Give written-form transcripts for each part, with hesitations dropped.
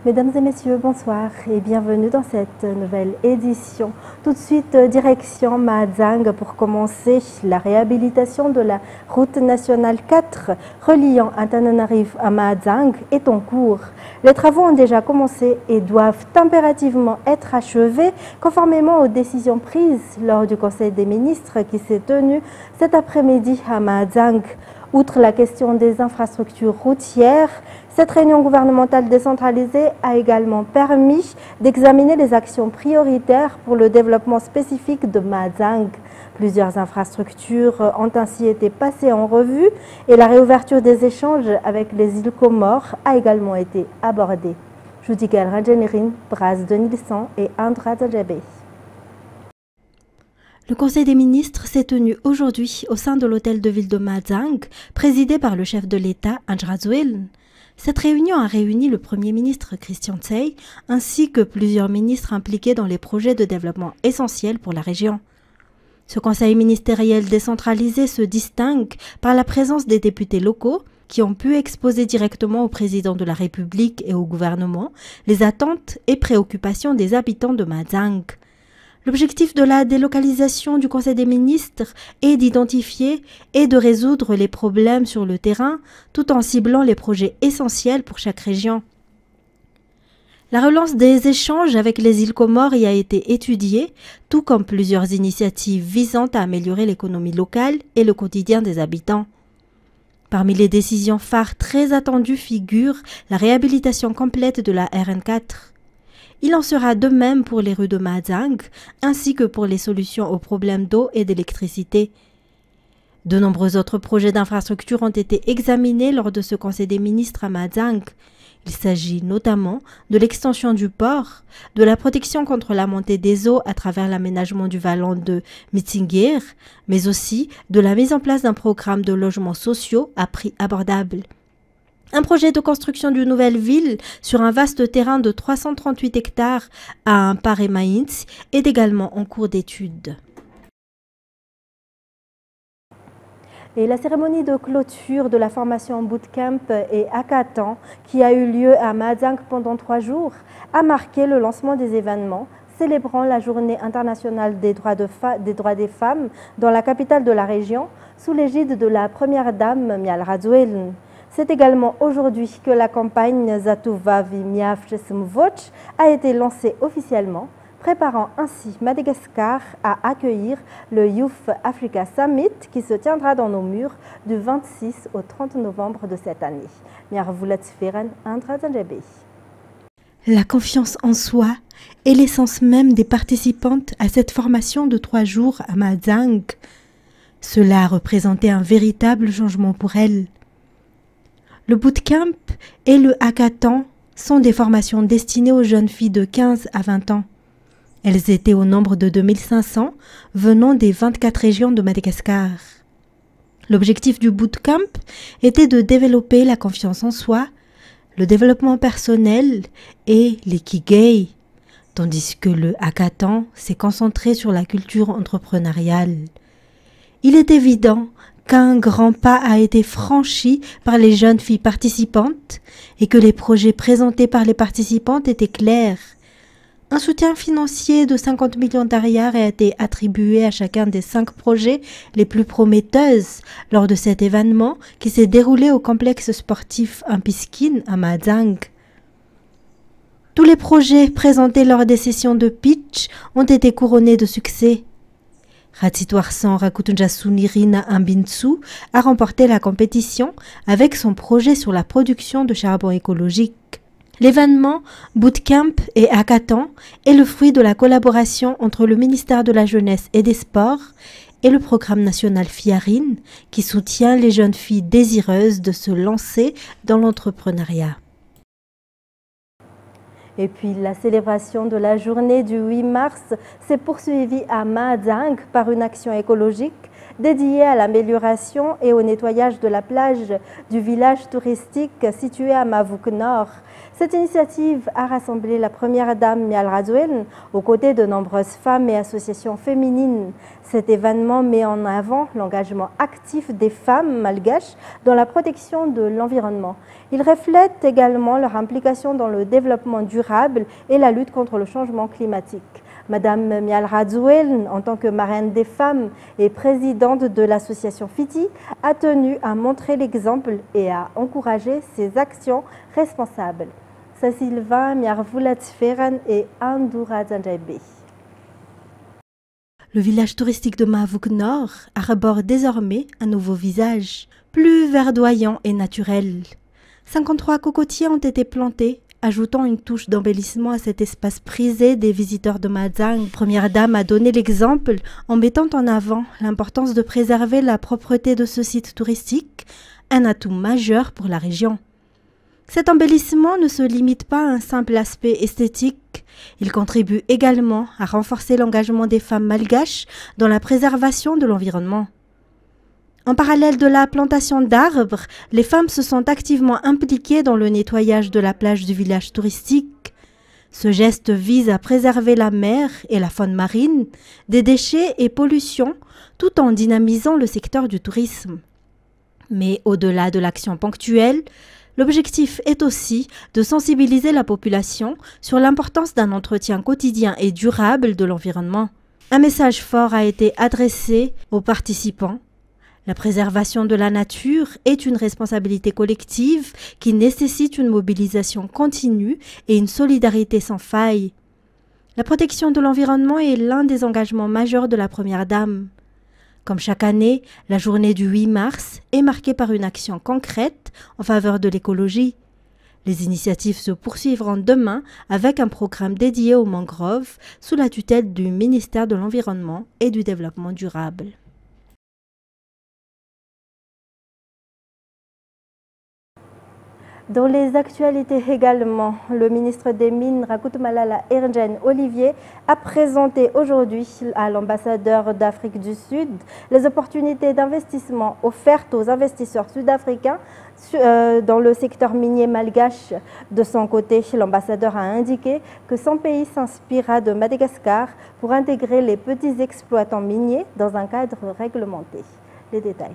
Mesdames et messieurs, bonsoir et bienvenue dans cette nouvelle édition. Tout de suite, direction Mahadzang pour commencer. La réhabilitation de la route nationale 4 reliant Antananarivo à Mahadzang est en cours. Les travaux ont déjà commencé et doivent impérativement être achevés conformément aux décisions prises lors du Conseil des ministres qui s'est tenu cet après-midi à Mahadzang. Outre la question des infrastructures routières, cette réunion gouvernementale décentralisée a également permis d'examiner les actions prioritaires pour le développement spécifique de Mahadzang. Plusieurs infrastructures ont ainsi été passées en revue et la réouverture des échanges avec les îles Comores a également été abordée. Judigal Rajanirin, Bras de Nilsson et Andra Djabé. Le Conseil des ministres s'est tenu aujourd'hui au sein de l'hôtel de ville de Mahadzang, présidé par le chef de l'État, Andra Djabé. Cette réunion a réuni le Premier ministre Christian Tse ainsi que plusieurs ministres impliqués dans les projets de développement essentiels pour la région. Ce conseil ministériel décentralisé se distingue par la présence des députés locaux qui ont pu exposer directement au président de la République et au gouvernement les attentes et préoccupations des habitants de Mahadzang. L'objectif de la délocalisation du Conseil des ministres est d'identifier et de résoudre les problèmes sur le terrain tout en ciblant les projets essentiels pour chaque région. La relance des échanges avec les îles Comores y a été étudiée, tout comme plusieurs initiatives visant à améliorer l'économie locale et le quotidien des habitants. Parmi les décisions phares très attendues figure la réhabilitation complète de la RN4. Il en sera de même pour les rues de Mahadzang, ainsi que pour les solutions aux problèmes d'eau et d'électricité. De nombreux autres projets d'infrastructure ont été examinés lors de ce Conseil des ministres à Mahadzang. Il s'agit notamment de l'extension du port, de la protection contre la montée des eaux à travers l'aménagement du vallon de Mitsingir, mais aussi de la mise en place d'un programme de logements sociaux à prix abordable. Un projet de construction d'une nouvelle ville sur un vaste terrain de 338 hectares à Paremaïns est également en cours d'étude. Et la cérémonie de clôture de la formation bootcamp et hackathon qui a eu lieu à Mahadzang pendant 3 jours a marqué le lancement des événements célébrant la journée internationale des droits des femmes dans la capitale de la région sous l'égide de la première dame Mialra Djabé. C'est également aujourd'hui que la campagne Zatuvavi Miafchesmvoch a été lancée officiellement, préparant ainsi Madagascar à accueillir le Youth Africa Summit qui se tiendra dans nos murs du 26 au 30 novembre de cette année. La confiance en soi est l'essence même des participantes à cette formation de 3 jours à Mahadzang. Cela a représenté un véritable changement pour elles. Le bootcamp et le hackathon sont des formations destinées aux jeunes filles de 15 à 20 ans. Elles étaient au nombre de 2500 venant des 24 régions de Madagascar. L'objectif du bootcamp était de développer la confiance en soi, le développement personnel et l'ikigai, tandis que le hackathon s'est concentré sur la culture entrepreneuriale. Il est évident qu'un grand pas a été franchi par les jeunes filles participantes et que les projets présentés par les participantes étaient clairs. Un soutien financier de 50 millions d'ariars a été attribué à chacun des 5 projets les plus prometteuses lors de cet événement qui s'est déroulé au complexe sportif Impiskin à Mahadzang. Tous les projets présentés lors des sessions de pitch ont été couronnés de succès. Ratitwarsan Rakutunjasunirina Ambintsu a remporté la compétition avec son projet sur la production de charbon écologique. L'événement Bootcamp et Hackathon est le fruit de la collaboration entre le ministère de la Jeunesse et des Sports et le programme national FIARIN qui soutient les jeunes filles désireuses de se lancer dans l'entrepreneuriat. Et puis la célébration de la journée du 8 mars s'est poursuivie à Mahadzang par une action écologique dédiée à l'amélioration et au nettoyage de la plage du village touristique situé à Mavouk Nord. Cette initiative a rassemblé la première dame Mial Razouen aux côtés de nombreuses femmes et associations féminines. Cet événement met en avant l'engagement actif des femmes malgaches dans la protection de l'environnement. Il reflète également leur implication dans le développement durable et la lutte contre le changement climatique. Madame Mial Razouen, en tant que marraine des femmes et présidente de l'association FITI, a tenu à montrer l'exemple et à encourager ses actions responsables. Sylvain Miarvulatsferan et Andura Zanjabe. Le village touristique de Mahavouk Nord arbore désormais un nouveau visage, plus verdoyant et naturel. 53 cocotiers ont été plantés, ajoutant une touche d'embellissement à cet espace prisé des visiteurs de Mazang. Première dame a donné l'exemple en mettant en avant l'importance de préserver la propreté de ce site touristique, un atout majeur pour la région. Cet embellissement ne se limite pas à un simple aspect esthétique. Il contribue également à renforcer l'engagement des femmes malgaches dans la préservation de l'environnement. En parallèle de la plantation d'arbres, les femmes se sont activement impliquées dans le nettoyage de la plage du village touristique. Ce geste vise à préserver la mer et la faune marine des déchets et pollutions tout en dynamisant le secteur du tourisme. Mais au-delà de l'action ponctuelle, l'objectif est aussi de sensibiliser la population sur l'importance d'un entretien quotidien et durable de l'environnement. Un message fort a été adressé aux participants. La préservation de la nature est une responsabilité collective qui nécessite une mobilisation continue et une solidarité sans faille. La protection de l'environnement est l'un des engagements majeurs de la Première Dame. Comme chaque année, la journée du 8 mars est marquée par une action concrète en faveur de l'écologie. Les initiatives se poursuivront demain avec un programme dédié aux mangroves sous la tutelle du ministère de l'Environnement et du Développement durable. Dans les actualités également, le ministre des Mines, Rakoutumalala Ernjen Olivier, a présenté aujourd'hui à l'ambassadeur d'Afrique du Sud les opportunités d'investissement offertes aux investisseurs sud-africains dans le secteur minier malgache. De son côté, l'ambassadeur a indiqué que son pays s'inspirera de Madagascar pour intégrer les petits exploitants miniers dans un cadre réglementé. Les détails.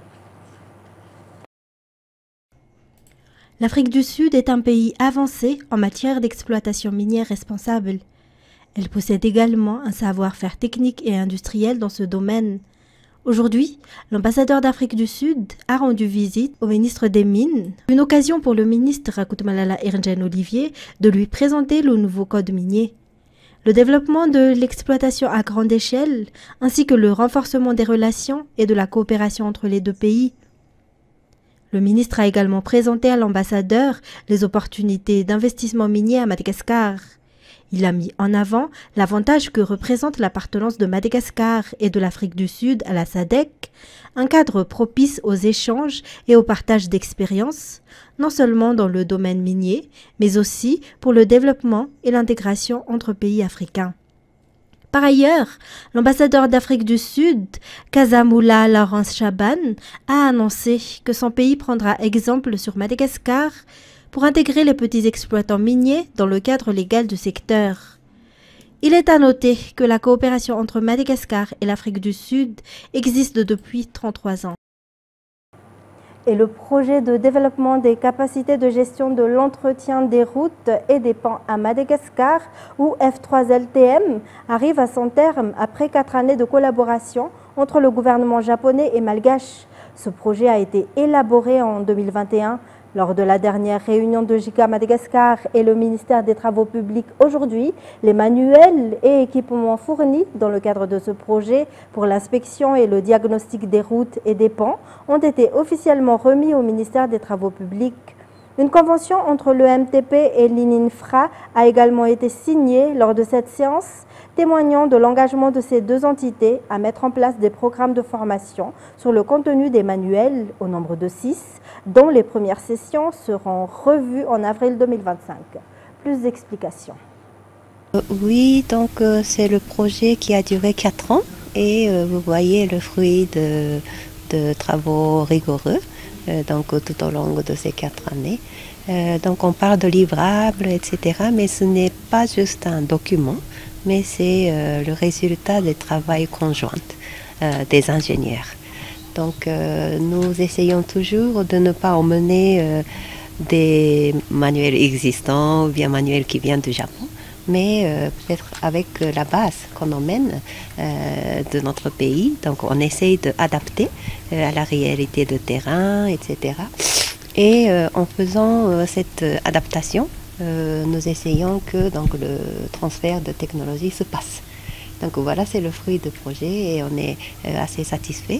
L'Afrique du Sud est un pays avancé en matière d'exploitation minière responsable. Elle possède également un savoir-faire technique et industriel dans ce domaine. Aujourd'hui, l'ambassadeur d'Afrique du Sud a rendu visite au ministre des Mines, une occasion pour le ministre Rakoutumalala Ernjen Olivier de lui présenter le nouveau code minier. Le développement de l'exploitation à grande échelle, ainsi que le renforcement des relations et de la coopération entre les deux pays. Le ministre a également présenté à l'ambassadeur les opportunités d'investissement minier à Madagascar. Il a mis en avant l'avantage que représente l'appartenance de Madagascar et de l'Afrique du Sud à la SADC, un cadre propice aux échanges et au partage d'expériences, non seulement dans le domaine minier, mais aussi pour le développement et l'intégration entre pays africains. Par ailleurs, l'ambassadeur d'Afrique du Sud, Casamula Lawrence Chaban, a annoncé que son pays prendra exemple sur Madagascar pour intégrer les petits exploitants miniers dans le cadre légal du secteur. Il est à noter que la coopération entre Madagascar et l'Afrique du Sud existe depuis 33 ans. Et le projet de développement des capacités de gestion de l'entretien des routes et des ponts à Madagascar, ou F3LTM, arrive à son terme après 4 années de collaboration entre le gouvernement japonais et malgache. Ce projet a été élaboré en 2021 lors de la dernière réunion de JICA Madagascar et le ministère des Travaux publics aujourd'hui. Les manuels et équipements fournis dans le cadre de ce projet pour l'inspection et le diagnostic des routes et des ponts ont été officiellement remis au ministère des Travaux publics. Une convention entre le MTP et l'ININFRA a également été signée lors de cette séance, témoignant de l'engagement de ces deux entités à mettre en place des programmes de formation sur le contenu des manuels, au nombre de 6, dont les premières sessions seront revues en avril 2025. Plus d'explications. Oui, donc c'est le projet qui a duré 4 ans et vous voyez le fruit de travaux rigoureux. Donc tout au long de ces 4 années. Donc on parle de livrables, etc. Mais ce n'est pas juste un document, mais c'est le résultat des travaux conjoints des ingénieurs. Donc nous essayons toujours de ne pas emmener des manuels existants ou bien manuels qui viennent du Japon, mais peut-être avec la base qu'on emmène de notre pays. Donc on essaye d'adapter à la réalité de terrain, etc. Et en faisant cette adaptation, nous essayons que donc, le transfert de technologie se passe. Donc voilà, c'est le fruit du projet et on est assez satisfait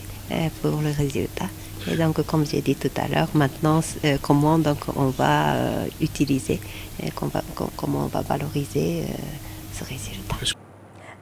pour le résultat. Et donc, comme j'ai dit tout à l'heure, maintenant, comment donc, on va utiliser, comment on va valoriser ce résultat.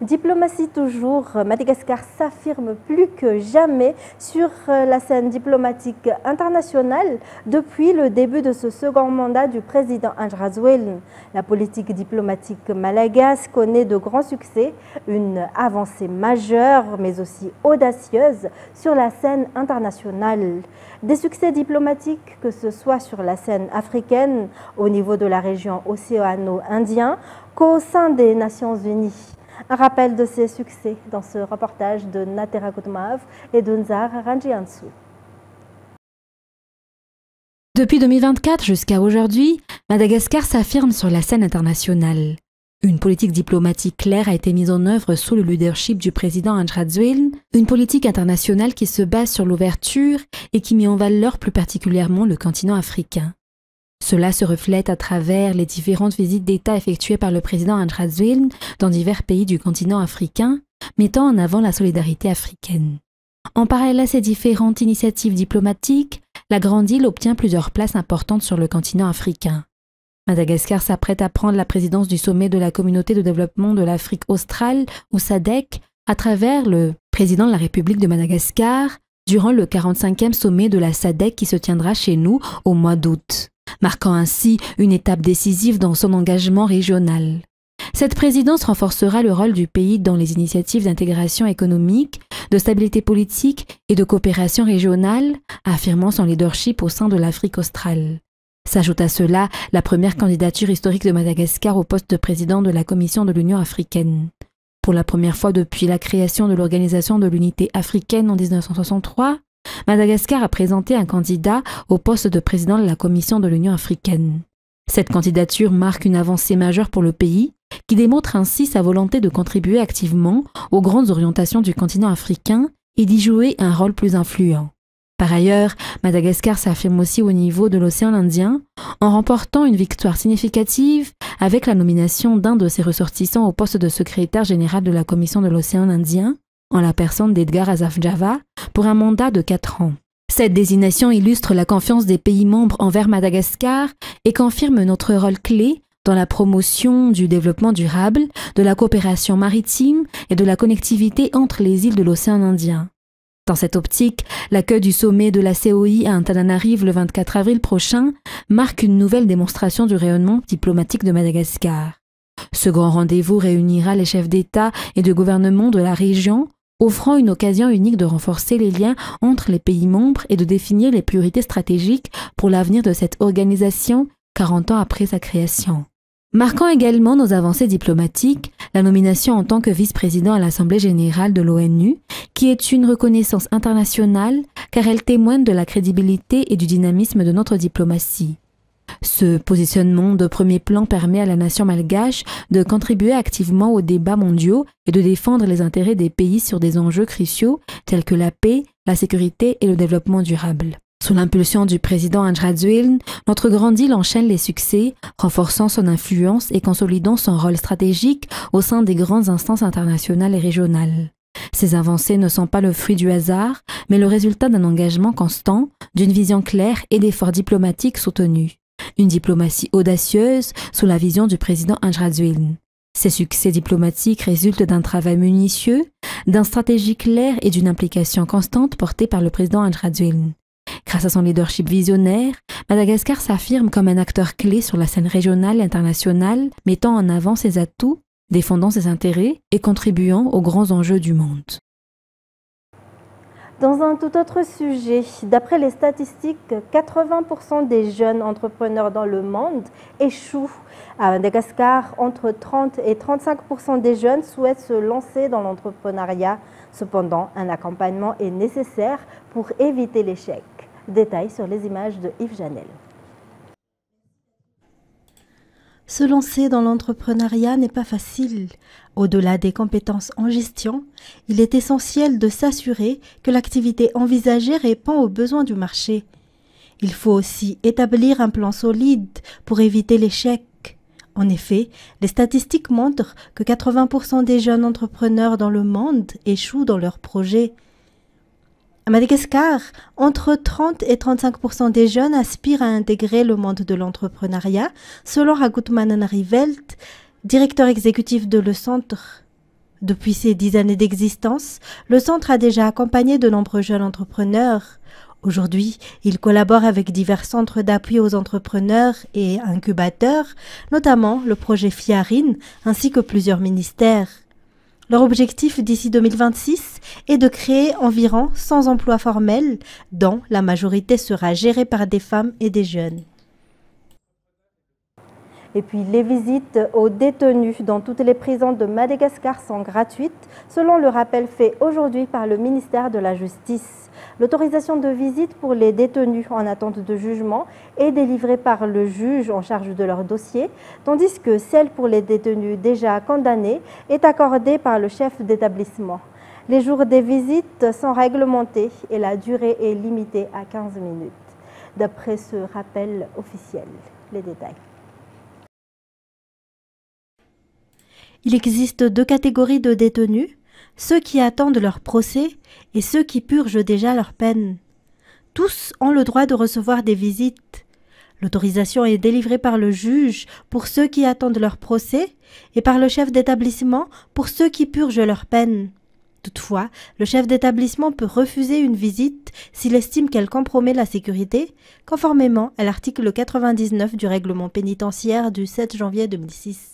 Diplomatie toujours, Madagascar s'affirme plus que jamais sur la scène diplomatique internationale depuis le début de ce second mandat du président Andjradjoelina. La politique diplomatique malagasy connaît de grands succès, une avancée majeure mais aussi audacieuse sur la scène internationale. Des succès diplomatiques que ce soit sur la scène africaine, au niveau de la région océano-indien, qu'au sein des Nations Unies. Un rappel de ces succès dans ce reportage de Natera Koutmav et d'Unzar Ranjiansou. Depuis 2024 jusqu'à aujourd'hui, Madagascar s'affirme sur la scène internationale. Une politique diplomatique claire a été mise en œuvre sous le leadership du président Andjradjoelina, une politique internationale qui se base sur l'ouverture et qui met en valeur plus particulièrement le continent africain. Cela se reflète à travers les différentes visites d'État effectuées par le président Andjradjoelina dans divers pays du continent africain, mettant en avant la solidarité africaine. En parallèle à ces différentes initiatives diplomatiques, la Grande Île obtient plusieurs places importantes sur le continent africain. Madagascar s'apprête à prendre la présidence du sommet de la Communauté de développement de l'Afrique australe, ou SADC, à travers le président de la République de Madagascar, durant le 45e sommet de la SADC qui se tiendra chez nous au mois d'août, marquant ainsi une étape décisive dans son engagement régional. Cette présidence renforcera le rôle du pays dans les initiatives d'intégration économique, de stabilité politique et de coopération régionale, affirmant son leadership au sein de l'Afrique australe. S'ajoute à cela la première candidature historique de Madagascar au poste de président de la Commission de l'Union africaine. Pour la première fois depuis la création de l'Organisation de l'Unité africaine en 1963, Madagascar a présenté un candidat au poste de président de la Commission de l'Union africaine. Cette candidature marque une avancée majeure pour le pays, qui démontre ainsi sa volonté de contribuer activement aux grandes orientations du continent africain et d'y jouer un rôle plus influent. Par ailleurs, Madagascar s'affirme aussi au niveau de l'océan Indien en remportant une victoire significative avec la nomination d'un de ses ressortissants au poste de secrétaire général de la Commission de l'océan Indien, en la personne d'Edgar Asafjava, pour un mandat de 4 ans. Cette désignation illustre la confiance des pays membres envers Madagascar et confirme notre rôle clé dans la promotion du développement durable, de la coopération maritime et de la connectivité entre les îles de l'océan Indien. Dans cette optique, l'accueil du sommet de la COI à Antananarive le 24 avril prochain marque une nouvelle démonstration du rayonnement diplomatique de Madagascar. Ce grand rendez-vous réunira les chefs d'État et de gouvernement de la région, offrant une occasion unique de renforcer les liens entre les pays membres et de définir les priorités stratégiques pour l'avenir de cette organisation 40 ans après sa création. Marquant également nos avancées diplomatiques, la nomination en tant que vice-président à l'Assemblée générale de l'ONU, qui est une reconnaissance internationale car elle témoigne de la crédibilité et du dynamisme de notre diplomatie. Ce positionnement de premier plan permet à la nation malgache de contribuer activement aux débats mondiaux et de défendre les intérêts des pays sur des enjeux cruciaux tels que la paix, la sécurité et le développement durable. Sous l'impulsion du président Andjradjoelina, notre grande île enchaîne les succès, renforçant son influence et consolidant son rôle stratégique au sein des grandes instances internationales et régionales. Ces avancées ne sont pas le fruit du hasard, mais le résultat d'un engagement constant, d'une vision claire et d'efforts diplomatiques soutenus. Une diplomatie audacieuse sous la vision du président Andjradjoelina. Ces succès diplomatiques résultent d'un travail minutieux, d'une stratégie claire et d'une implication constante portée par le président Andjradjoelina. Grâce à son leadership visionnaire, Madagascar s'affirme comme un acteur clé sur la scène régionale et internationale, mettant en avant ses atouts, défendant ses intérêts et contribuant aux grands enjeux du monde. Dans un tout autre sujet, d'après les statistiques, 80% des jeunes entrepreneurs dans le monde échouent. À Madagascar, entre 30 et 35% des jeunes souhaitent se lancer dans l'entrepreneuriat. Cependant, un accompagnement est nécessaire pour éviter l'échec. Détails sur les images de Yves Janel. Se lancer dans l'entrepreneuriat n'est pas facile. Au-delà des compétences en gestion, il est essentiel de s'assurer que l'activité envisagée répond aux besoins du marché. Il faut aussi établir un plan solide pour éviter l'échec. En effet, les statistiques montrent que 80% des jeunes entrepreneurs dans le monde échouent dans leurs projets. À Madagascar, entre 30 et 35% des jeunes aspirent à intégrer le monde de l'entrepreneuriat, selon Ragout Mananarivelt, directeur exécutif de le centre. Depuis ses 10 années d'existence, le centre a déjà accompagné de nombreux jeunes entrepreneurs. Aujourd'hui, il collabore avec divers centres d'appui aux entrepreneurs et incubateurs, notamment le projet FIARIN, ainsi que plusieurs ministères. Leur objectif d'ici 2026 est de créer environ 100 emplois formels, dont la majorité sera gérée par des femmes et des jeunes. Et puis les visites aux détenus dans toutes les prisons de Madagascar sont gratuites, selon le rappel fait aujourd'hui par le ministère de la Justice. L'autorisation de visite pour les détenus en attente de jugement est délivrée par le juge en charge de leur dossier, tandis que celle pour les détenus déjà condamnés est accordée par le chef d'établissement. Les jours des visites sont réglementés et la durée est limitée à 15 minutes. D'après ce rappel officiel, les détails. Il existe 2 catégories de détenus, ceux qui attendent leur procès et ceux qui purgent déjà leur peine. Tous ont le droit de recevoir des visites. L'autorisation est délivrée par le juge pour ceux qui attendent leur procès et par le chef d'établissement pour ceux qui purgent leur peine. Toutefois, le chef d'établissement peut refuser une visite s'il estime qu'elle compromet la sécurité, conformément à l'article 99 du règlement pénitentiaire du 7 janvier 2006.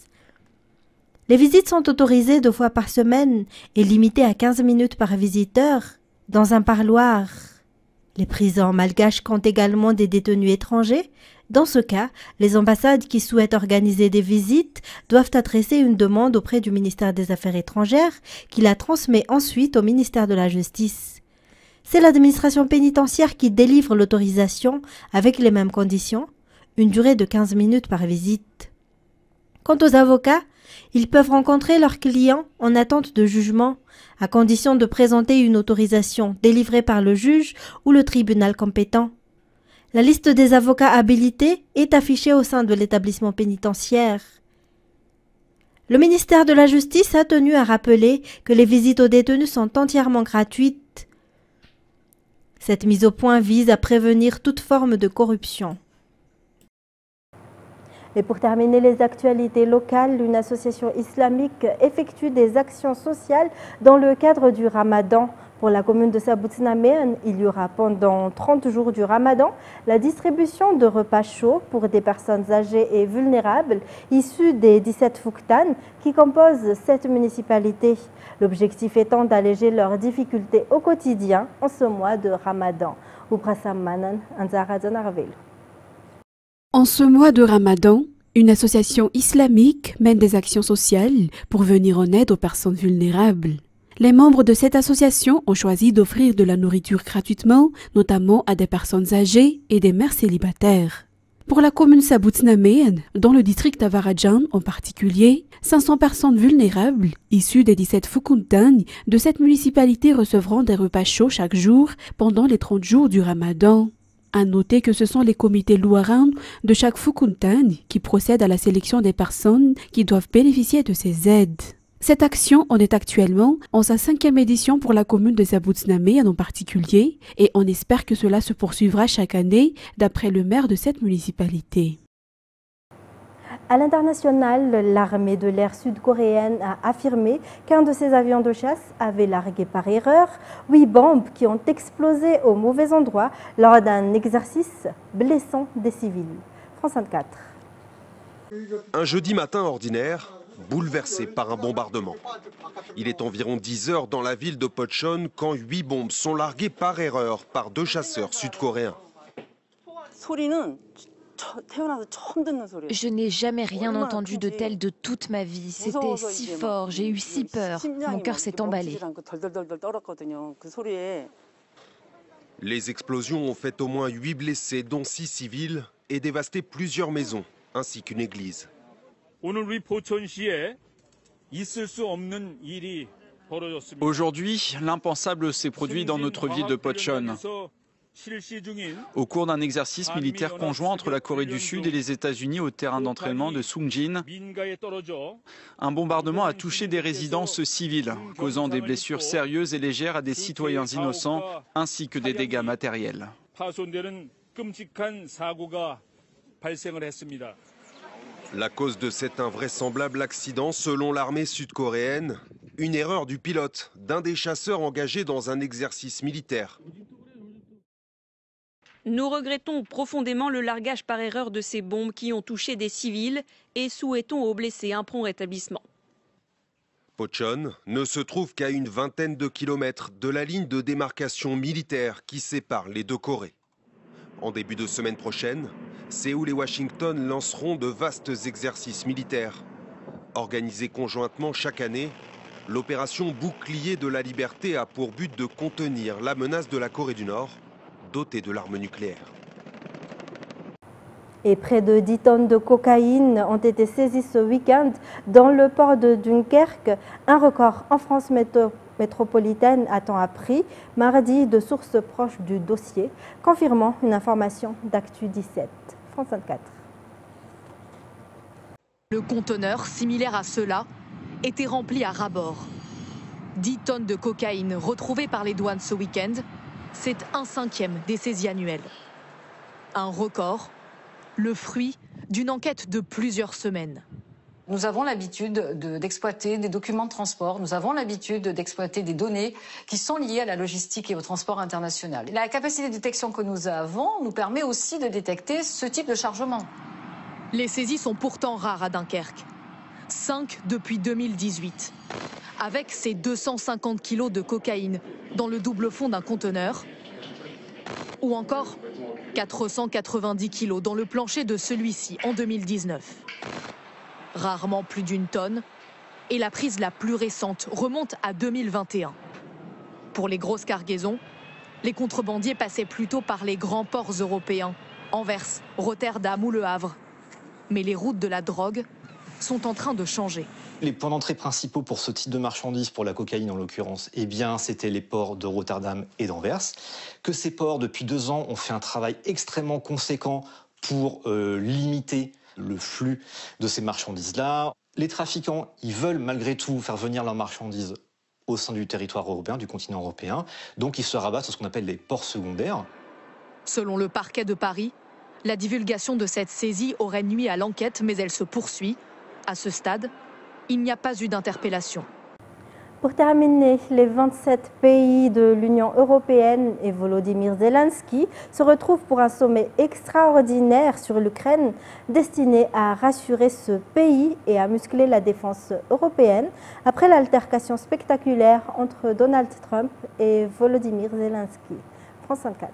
Les visites sont autorisées 2 fois par semaine et limitées à 15 minutes par visiteur dans un parloir. Les prisons malgaches comptent également des détenus étrangers. Dans ce cas, les ambassades qui souhaitent organiser des visites doivent adresser une demande auprès du ministère des Affaires étrangères qui la transmet ensuite au ministère de la Justice. C'est l'administration pénitentiaire qui délivre l'autorisation avec les mêmes conditions, une durée de 15 minutes par visite. Quant aux avocats, ils peuvent rencontrer leurs clients en attente de jugement, à condition de présenter une autorisation délivrée par le juge ou le tribunal compétent. La liste des avocats habilités est affichée au sein de l'établissement pénitentiaire. Le ministère de la Justice a tenu à rappeler que les visites aux détenus sont entièrement gratuites. Cette mise au point vise à prévenir toute forme de corruption. Et pour terminer les actualités locales, une association islamique effectue des actions sociales dans le cadre du Ramadan. Pour la commune de Sabout-Naméen, il y aura pendant 30 jours du Ramadan la distribution de repas chauds pour des personnes âgées et vulnérables issues des 17 Fouktan qui composent cette municipalité. L'objectif étant d'alléger leurs difficultés au quotidien en ce mois de Ramadan. En ce mois de Ramadan, une association islamique mène des actions sociales pour venir en aide aux personnes vulnérables. Les membres de cette association ont choisi d'offrir de la nourriture gratuitement, notamment à des personnes âgées et des mères célibataires. Pour la commune Sabout-Naméen, dans le district d'Avaradjan en particulier, 500 personnes vulnérables, issues des 17 Foukountagne de cette municipalité recevront des repas chauds chaque jour pendant les 30 jours du Ramadan. À noter que ce sont les comités louarans de chaque Foukountagne qui procèdent à la sélection des personnes qui doivent bénéficier de ces aides. Cette action en est actuellement en sa 5e édition pour la commune de Sabout-Naméen en particulier et on espère que cela se poursuivra chaque année d'après le maire de cette municipalité. À l'international, l'armée de l'air sud-coréenne a affirmé qu'un de ses avions de chasse avait largué par erreur 8 bombes qui ont explosé au mauvais endroit lors d'un exercice blessant des civils. France 24. Un jeudi matin ordinaire, bouleversé par un bombardement. Il est environ 10 heures dans la ville de Pocheon quand 8 bombes sont larguées par erreur par 2 chasseurs sud-coréens. Je n'ai jamais rien entendu de tel de toute ma vie. C'était si fort, j'ai eu si peur. Mon cœur s'est emballé. Les explosions ont fait au moins 8 blessés, dont 6 civils, et dévasté plusieurs maisons, ainsi qu'une église. Aujourd'hui, l'impensable s'est produit dans notre ville de Pocheon. Au cours d'un exercice militaire conjoint entre la Corée du Sud et les États-Unis au terrain d'entraînement de Sungjin, un bombardement a touché des résidences civiles, causant des blessures sérieuses et légères à des citoyens innocents, ainsi que des dégâts matériels. La cause de cet invraisemblable accident, selon l'armée sud-coréenne, une erreur du pilote d'un des chasseurs engagés dans un exercice militaire. Nous regrettons profondément le largage par erreur de ces bombes qui ont touché des civils et souhaitons aux blessés un prompt rétablissement. Pocheon ne se trouve qu'à une vingtaine de kilomètres de la ligne de démarcation militaire qui sépare les deux Corées. En début de semaine prochaine, Séoul et Washington lanceront de vastes exercices militaires. Organisés conjointement chaque année, l'opération Bouclier de la Liberté a pour but de contenir la menace de la Corée du Nord, dotée de l'arme nucléaire. Et près de 10 tonnes de cocaïne ont été saisies ce week-end dans le port de Dunkerque. Un record en France métropolitaine a-t-on appris mardi de sources proches du dossier, confirmant une information d'Actu 17. France 24. Le conteneur, similaire à ceux-là, était rempli à ras-bord. 10 tonnes de cocaïne retrouvées par les douanes ce week-end, c'est 1/5 des saisies annuelles. Un record, le fruit d'une enquête de plusieurs semaines. Nous avons l'habitude d'exploiter des documents de transport, nous avons l'habitude d'exploiter des données qui sont liées à la logistique et au transport international. La capacité de détection que nous avons nous permet aussi de détecter ce type de chargement. Les saisies sont pourtant rares à Dunkerque. 5 depuis 2018. Avec ces 250 kilos de cocaïne dans le double fond d'un conteneur. Ou encore 490 kilos dans le plancher de celui-ci en 2019. Rarement plus d'une tonne. Et la prise la plus récente remonte à 2021. Pour les grosses cargaisons, les contrebandiers passaient plutôt par les grands ports européens, Anvers, Rotterdam ou Le Havre. Mais les routes de la drogue sont en train de changer. Les points d'entrée principaux pour ce type de marchandises, pour la cocaïne en l'occurrence, eh bien, c'était les ports de Rotterdam et d'Anvers. Que ces ports, depuis 2 ans, ont fait un travail extrêmement conséquent pour limiter le flux de ces marchandises-là. Les trafiquants, ils veulent malgré tout faire venir leurs marchandises au sein du territoire européen, du continent européen. Donc ils se rabattent sur ce qu'on appelle les ports secondaires. Selon le parquet de Paris, la divulgation de cette saisie aurait nui à l'enquête, mais elle se poursuit. À ce stade, il n'y a pas eu d'interpellation. Pour terminer, les 27 pays de l'Union européenne et Volodymyr Zelensky se retrouvent pour un sommet extraordinaire sur l'Ukraine destiné à rassurer ce pays et à muscler la défense européenne après l'altercation spectaculaire entre Donald Trump et Volodymyr Zelensky. France 24.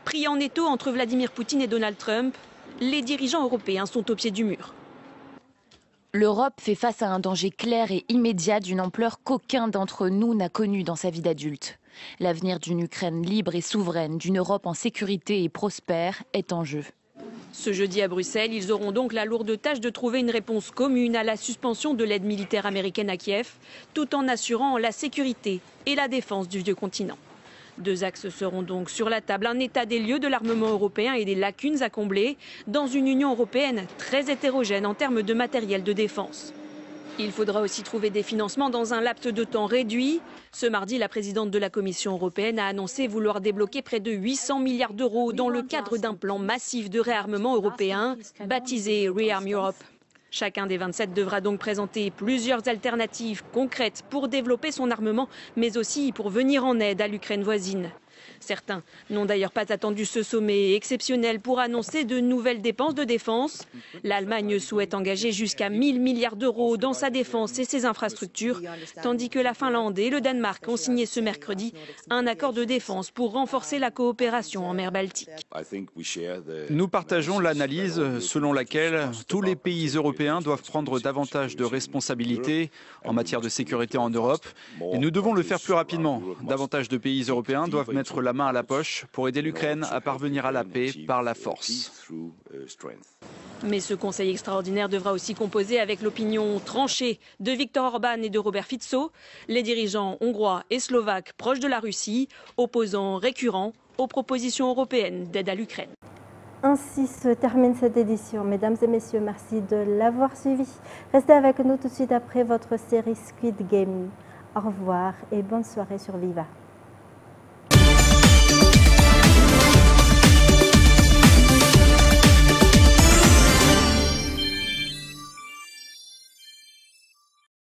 Pris en étau entre Vladimir Poutine et Donald Trump, les dirigeants européens sont au pied du mur. L'Europe fait face à un danger clair et immédiat d'une ampleur qu'aucun d'entre nous n'a connu dans sa vie d'adulte. L'avenir d'une Ukraine libre et souveraine, d'une Europe en sécurité et prospère est en jeu. Ce jeudi à Bruxelles, ils auront donc la lourde tâche de trouver une réponse commune à la suspension de l'aide militaire américaine à Kiev, tout en assurant la sécurité et la défense du vieux continent. 2 axes seront donc sur la table, un état des lieux de l'armement européen et des lacunes à combler dans une Union européenne très hétérogène en termes de matériel de défense. Il faudra aussi trouver des financements dans un laps de temps réduit. Ce mardi, la présidente de la Commission européenne a annoncé vouloir débloquer près de 800 milliards d'euros dans le cadre d'un plan massif de réarmement européen baptisé Rearm Europe. Chacun des 27 devra donc présenter plusieurs alternatives concrètes pour développer son armement, mais aussi pour venir en aide à l'Ukraine voisine. Certains n'ont d'ailleurs pas attendu ce sommet exceptionnel pour annoncer de nouvelles dépenses de défense. L'Allemagne souhaite engager jusqu'à 1 000 milliards d'euros dans sa défense et ses infrastructures, tandis que la Finlande et le Danemark ont signé ce mercredi un accord de défense pour renforcer la coopération en mer Baltique. Nous partageons l'analyse selon laquelle tous les pays européens doivent prendre davantage de responsabilités en matière de sécurité en Europe et nous devons le faire plus rapidement. Davantage de pays européens doivent mettre la main à la poche pour aider l'Ukraine à parvenir à la paix par la force. Mais ce Conseil extraordinaire devra aussi composer avec l'opinion tranchée de Viktor Orban et de Robert Fico, les dirigeants hongrois et slovaques proches de la Russie, opposants récurrents aux propositions européennes d'aide à l'Ukraine. Ainsi se termine cette édition. Mesdames et messieurs, merci de l'avoir suivi. Restez avec nous tout de suite après votre série Squid Game. Au revoir et bonne soirée sur Viva.